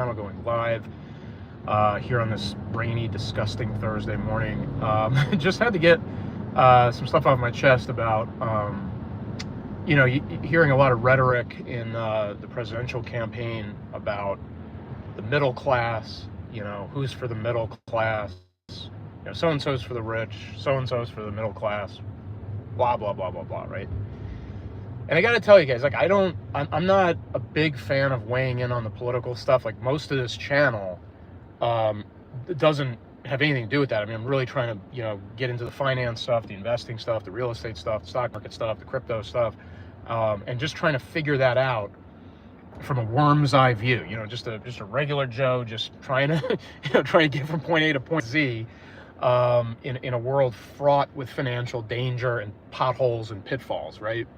channel going live here on this rainy, disgusting Thursday morning. Just had to get some stuff off my chest about, hearing a lot of rhetoric in the presidential campaign about the middle class, who's for the middle class, so-and-so's for the rich, so-and-so's for the middle class, blah, blah, blah, blah, blah, right? And I got to tell you guys, I'm not a big fan of weighing in on the political stuff. Like, most of this channel doesn't have anything to do with that. I mean, I'm really trying to, get into the finance stuff, the investing stuff, the real estate stuff, the stock market stuff, the crypto stuff, and just trying to figure that out from a worm's eye view. Just a regular Joe, just trying to get from point A to point Z, in a world fraught with financial danger and potholes and pitfalls, right?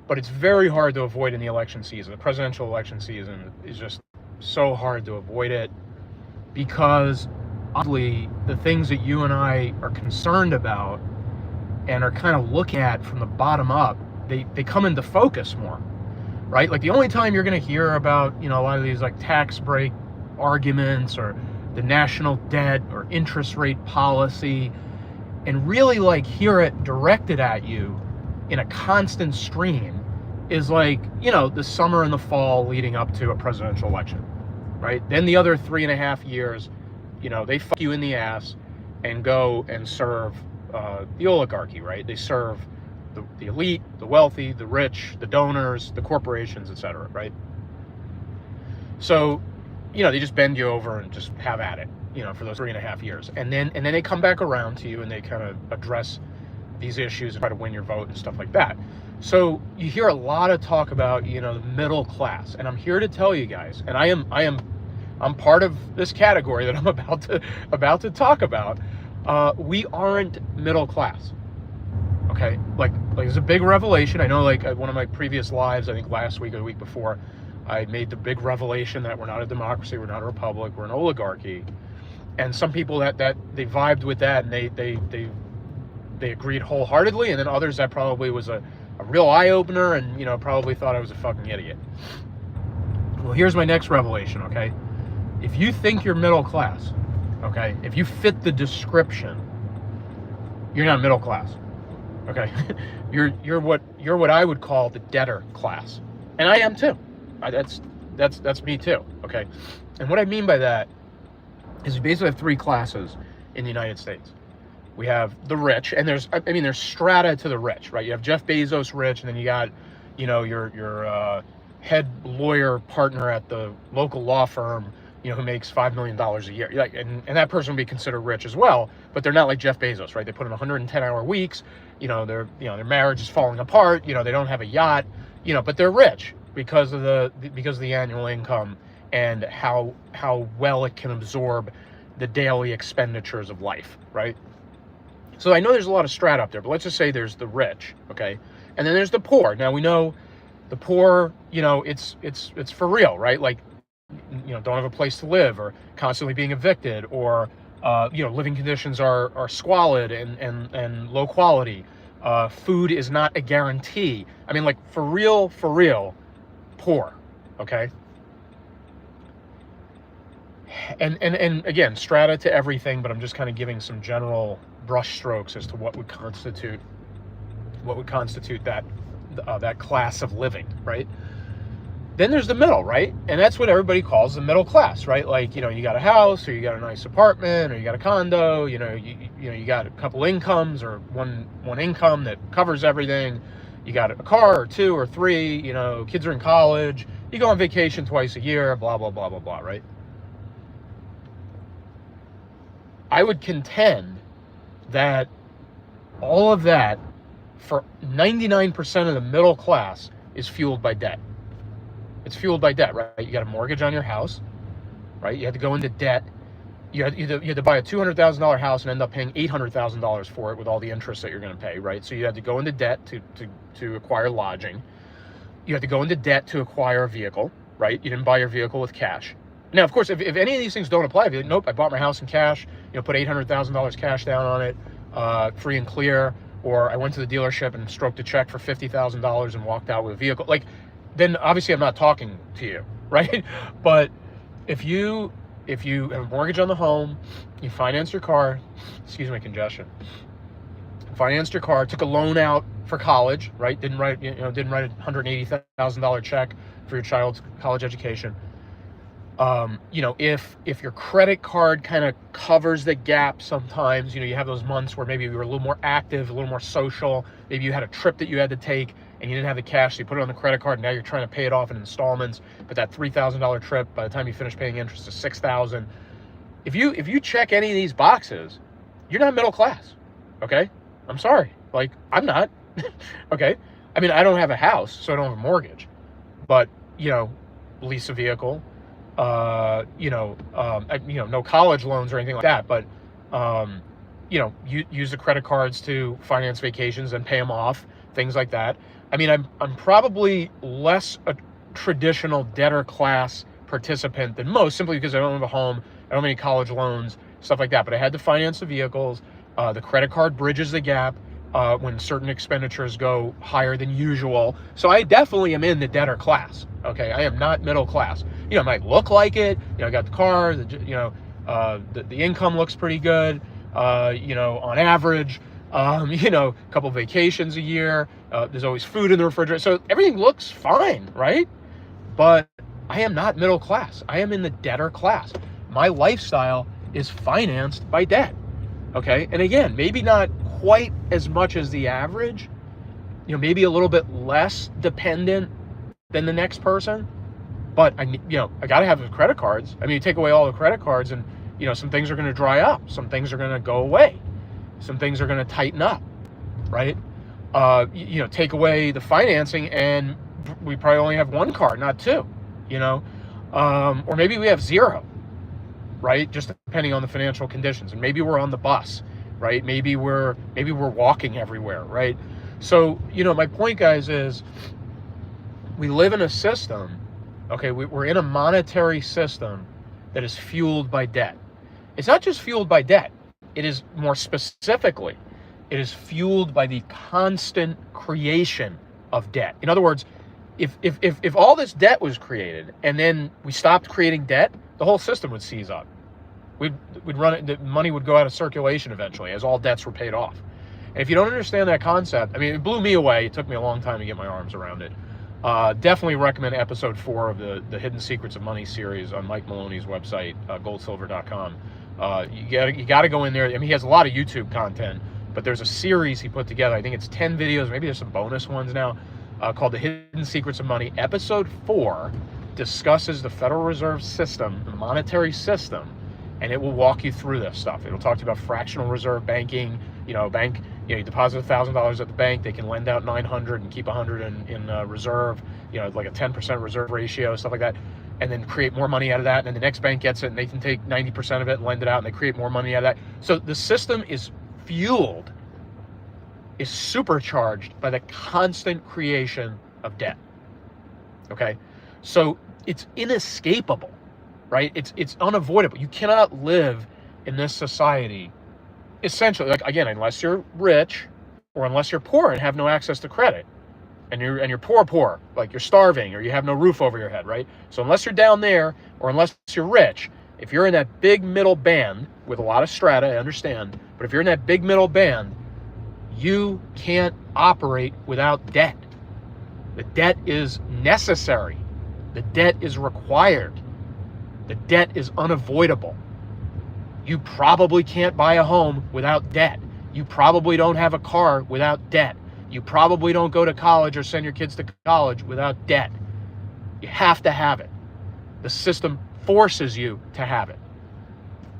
But it's very hard to avoid in the election season. The presidential election season is just so hard to avoid it, because oddly, the things that you and I are concerned about and are kind of looking at from the bottom up, they come into focus more, right? Like, the only time you're going to hear about, a lot of these like tax break arguments or the national debt or interest rate policy, and really like hear it directed at you in a constant stream, is like, the summer and the fall leading up to a presidential election, right? Then the other 3.5 years, they fuck you in the ass and go and serve the oligarchy, right? They serve the elite, the wealthy, the rich, the donors, the corporations, etc., right? So, they just bend you over and just have at it, for those 3.5 years. And then they come back around to you and they kind of address these issues and try to win your vote and stuff like that. So you hear a lot of talk about, the middle class, and I'm here to tell you guys, and I'm part of this category that I'm about to talk about. We aren't middle class. Okay, like it's a big revelation. I know, like, one of my previous lives, I think last week or the week before, I made the big revelation that we're not a democracy, we're not a republic, we're an oligarchy. And some people that they vibed with that, and they agreed wholeheartedly, and then others that probably was a real eye-opener, and probably thought I was a fucking idiot. Well, here's my next revelation, okay? If you think you're middle class, okay, if you fit the description, you're not middle class, okay? you're what I would call the debtor class, and I am too. That's me too, okay? And what I mean by that is we basically have 3 classes in the United States. We have the rich, and there's strata to the rich, right? You have Jeff Bezos rich, and then you got, your head lawyer partner at the local law firm, who makes $5 million a year. Like, and that person would be considered rich as well, but they're not like Jeff Bezos, right? They put in 110-hour weeks. Their marriage is falling apart. They don't have a yacht, but they're rich because of the annual income and how well it can absorb the daily expenditures of life, right? So I know there's a lot of strata up there, but let's just say there's the rich, okay? And then there's the poor. Now, we know the poor, it's for real, right? Like, don't have a place to live, or constantly being evicted, or, living conditions are squalid and low quality. Food is not a guarantee. I mean, like, for real, poor, okay? And again, strata to everything, but I'm just kind of giving some general brush strokes as to what would constitute that class of living, right? Then there's the middle, right? And that's what everybody calls the middle class, right? Like, you got a house, or you got a nice apartment, or you got a condo, you got a couple incomes, or one income that covers everything. You got a car or 2 or 3, kids are in college, you go on vacation twice a year, blah, blah, blah, blah, blah, right? I would contend that all of that, for 99% of the middle class, is fueled by debt. It's fueled by debt, right? You got a mortgage on your house, right? You had to go into debt. You had to buy a $200,000 house and end up paying $800,000 for it with all the interest that you're going to pay, right? So you had to go into debt to acquire lodging. You had to go into debt to acquire a vehicle, right? You didn't buy your vehicle with cash. Now, of course, if any of these things don't apply, if you're like, nope, I bought my house in cash, put $800,000 cash down on it, free and clear, or I went to the dealership and stroked a check for $50,000 and walked out with a vehicle, like, then obviously I'm not talking to you, right? But if you have a mortgage on the home, you finance your car, excuse my congestion, financed your car, took a loan out for college, right? Didn't write a $180,000 check for your child's college education. If your credit card kind of covers the gap sometimes, you have those months where maybe you were a little more active, a little more social, maybe you had a trip that you had to take and you didn't have the cash, so you put it on the credit card, and now you're trying to pay it off in installments, but that $3,000 trip, by the time you finish paying interest, is $6,000. If you check any of these boxes, you're not middle class, okay? I'm sorry, like, I'm not, okay? I mean, I don't have a house, so I don't have a mortgage, but, lease a vehicle, no college loans or anything like that, but, you use the credit cards to finance vacations and pay them off, things like that. I mean, I'm probably less a traditional debtor class participant than most, simply because I don't have a home, I don't have any college loans, stuff like that, but I had to finance the vehicles. The credit card bridges the gap when certain expenditures go higher than usual. So I definitely am in the debtor class. Okay, I am not middle class. It might look like it. I got the car. The income looks pretty good. On average. A couple vacations a year. There's always food in the refrigerator. So everything looks fine, right? But I am not middle class. I am in the debtor class. My lifestyle is financed by debt. Okay, and again, maybe not quite as much as the average, maybe a little bit less dependent than the next person, but I got to have the credit cards. I mean, you take away all the credit cards and, some things are going to dry up. Some things are going to go away. Some things are going to tighten up, right? Take away the financing and we probably only have one car, not two, or maybe we have zero, right? Just depending on the financial conditions. And maybe we're on the bus, right? Maybe we're walking everywhere, right? So, my point, guys, is we live in a system, okay? We're in a monetary system that is fueled by debt. It's not just fueled by debt. It is more specifically, it is fueled by the constant creation of debt. In other words, if all this debt was created and then we stopped creating debt, the whole system would seize up. We'd run it, the money would go out of circulation eventually as all debts were paid off. And if you don't understand that concept, I mean, it blew me away. It took me a long time to get my arms around it. Definitely recommend episode 4 of the Hidden Secrets of Money series on Mike Maloney's website, goldsilver.com. You got to go in there. I mean, he has a lot of YouTube content, but there's a series he put together. I think it's 10 videos. Maybe there's some bonus ones now, called The Hidden Secrets of Money. Episode 4 discusses the Federal Reserve system, the monetary system, and it will walk you through this stuff. It'll talk to you about fractional reserve banking. You deposit $1,000 at the bank, they can lend out 900 and keep 100 in reserve, like a 10% reserve ratio, stuff like that, and then create more money out of that. And then the next bank gets it and they can take 90% of it and lend it out and they create more money out of that. So the system is supercharged by the constant creation of debt. Okay, so it's inescapable, right? It's unavoidable. You cannot live in this society essentially, like, again, unless you're rich or unless you're poor and have no access to credit, and you're poor, like you're starving or you have no roof over your head, right? So unless you're down there or unless you're rich, if you're in that big middle band with a lot of strata, I understand, but if you're in that big middle band, you can't operate without debt. The debt is necessary. The debt is required. The debt is unavoidable. You probably can't buy a home without debt. You probably don't have a car without debt. You probably don't go to college or send your kids to college without debt. You have to have it. The system forces you to have it.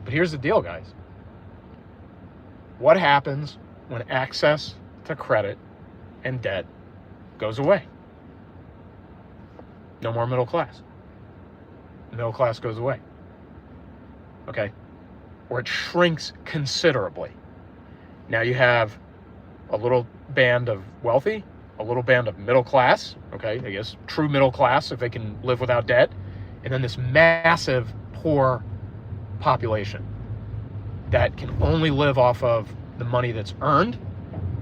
But here's the deal, guys. What happens when access to credit and debt goes away? No more middle class. The middle class goes away. Okay? Or it shrinks considerably. Now you have a little band of wealthy, a little band of middle class, okay, I guess true middle class if they can live without debt, and then this massive poor population that can only live off of the money that's earned,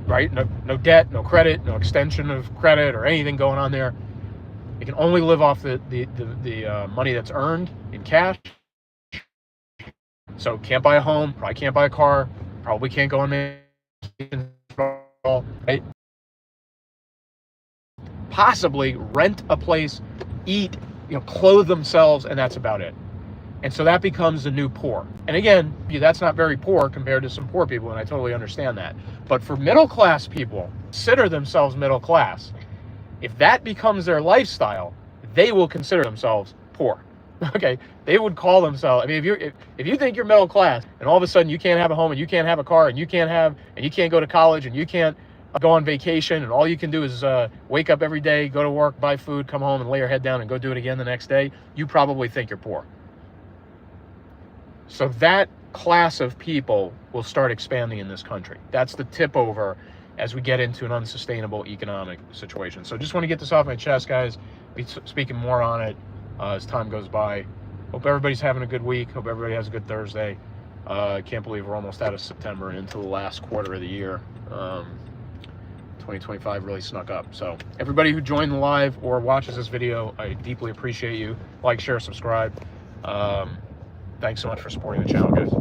right? No debt, no credit, no extension of credit or anything going on there. They can only live off the money that's earned in cash. So can't buy a home, probably can't buy a car, probably can't go on vacation, right? Possibly rent a place, eat, clothe themselves, and that's about it. And so that becomes the new poor. And again, that's not very poor compared to some poor people, and I totally understand that. But for middle class people, consider themselves middle class. If that becomes their lifestyle, they will consider themselves poor. Okay, they would call themselves. I mean, if you think you're middle class, and all of a sudden you can't have a home, and you can't have a car, and you can't go to college, and you can't go on vacation, and all you can do is wake up every day, go to work, buy food, come home, and lay your head down and go do it again the next day, you probably think you're poor. So that class of people will start expanding in this country. That's the tip over as we get into an unsustainable economic situation. So just want to get this off my chest, guys. Be speaking more on it as time goes by. Hope everybody's having a good week. Hope everybody has a good Thursday. I can't believe we're almost out of September and into the last quarter of the year. 2025 really snuck up. So everybody who joined the live or watches this video, I deeply appreciate you. Like, share, subscribe. Thanks so much for supporting the channel, guys.